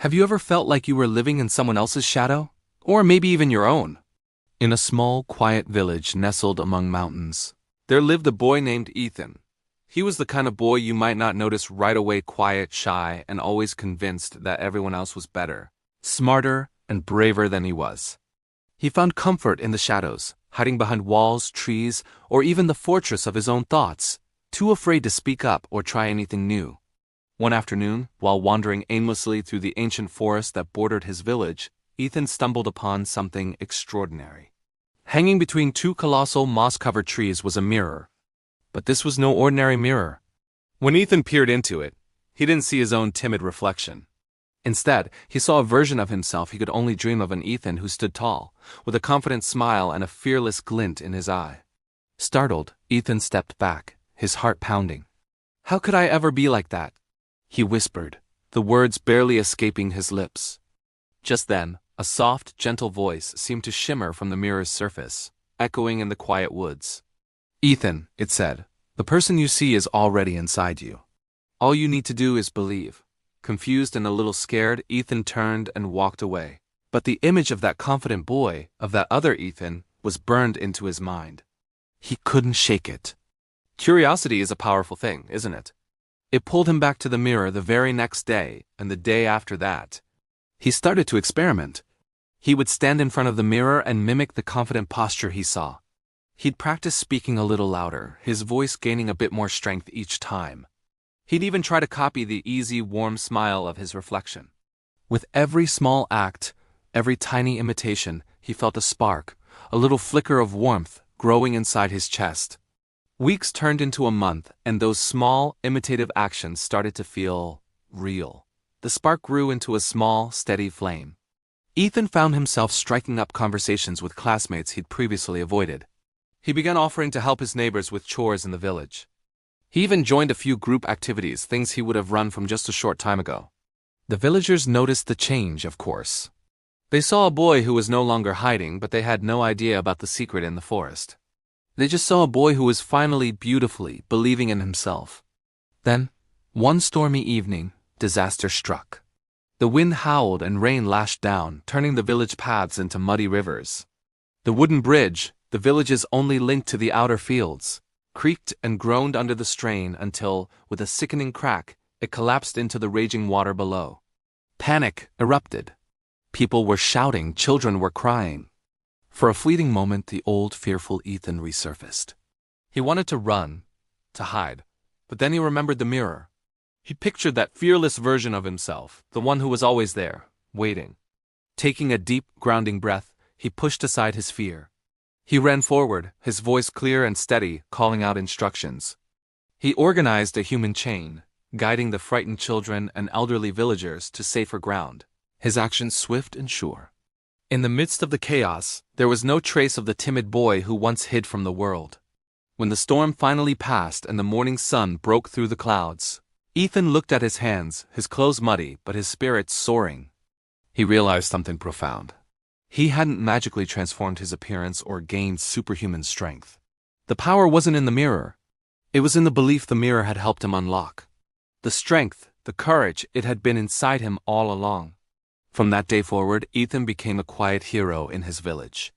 Have you ever felt like you were living in someone else's shadow? Or maybe even your own? In a small, quiet village nestled among mountains, there lived a boy named Ethan. He was the kind of boy you might not notice right away, quiet, shy, and always convinced that everyone else was better, smarter, and braver than he was. He found comfort in the shadows, hiding behind walls, trees, or even the fortress of his own thoughts, too afraid to speak up or try anything new. One afternoon, while wandering aimlessly through the ancient forest that bordered his village, Ethan stumbled upon something extraordinary. Hanging between two colossal moss-covered trees was a mirror. But this was no ordinary mirror. When Ethan peered into it, he didn't see his own timid reflection. Instead, he saw a version of himself he could only dream of, an Ethan who stood tall, with a confident smile and a fearless glint in his eye. Startled, Ethan stepped back, his heart pounding. "How could I ever be like that?" he whispered, the words barely escaping his lips. Just then, a soft, gentle voice seemed to shimmer from the mirror's surface, echoing in the quiet woods. "Ethan," it said, "the person you see is already inside you. All you need to do is believe." Confused and a little scared, Ethan turned and walked away. But the image of that confident boy, of that other Ethan, was burned into his mind. He couldn't shake it. Curiosity is a powerful thing, isn't it? It pulled him back to the mirror the very next day, and the day after that. He started to experiment. He would stand in front of the mirror and mimic the confident posture he saw. He'd practice speaking a little louder, his voice gaining a bit more strength each time. He'd even try to copy the easy, warm smile of his reflection. With every small act, every tiny imitation, he felt a spark, a little flicker of warmth growing inside his chest. Weeks turned into a month, and those small, imitative actions started to feel real. The spark grew into a small, steady flame. Ethan found himself striking up conversations with classmates he'd previously avoided. He began offering to help his neighbors with chores in the village. He even joined a few group activities, things he would have run from just a short time ago. The villagers noticed the change, of course. They saw a boy who was no longer hiding, but they had no idea about the secret in the forest. They just saw a boy who was finally beautifully believing in himself. Then, one stormy evening, disaster struck. The wind howled and rain lashed down, turning the village paths into muddy rivers. The wooden bridge, the village's only link to the outer fields, creaked and groaned under the strain until, with a sickening crack, it collapsed into the raging water below. Panic erupted. People were shouting, children were crying. For a fleeting moment, the old, fearful Ethan resurfaced. He wanted to run, to hide, but then he remembered the mirror. He pictured that fearless version of himself, the one who was always there, waiting. Taking a deep, grounding breath, he pushed aside his fear. He ran forward, his voice clear and steady, calling out instructions. He organized a human chain, guiding the frightened children and elderly villagers to safer ground, his actions swift and sure. In the midst of the chaos, there was no trace of the timid boy who once hid from the world. When the storm finally passed and the morning sun broke through the clouds, Ethan looked at his hands, his clothes muddy but his spirits soaring. He realized something profound. He hadn't magically transformed his appearance or gained superhuman strength. The power wasn't in the mirror. It was in the belief the mirror had helped him unlock. The strength, the courage, it had been inside him all along. From that day forward, Ethan became a quiet hero in his village.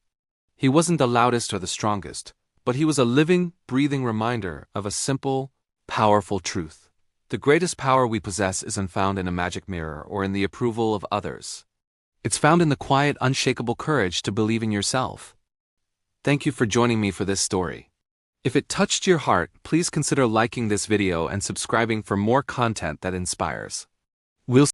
He wasn't the loudest or the strongest, but he was a living, breathing reminder of a simple, powerful truth. The greatest power we possess isn't found in a magic mirror or in the approval of others. It's found in the quiet, unshakable courage to believe in yourself. Thank you for joining me for this story. If it touched your heart, please consider liking this video and subscribing for more content that inspires. We'll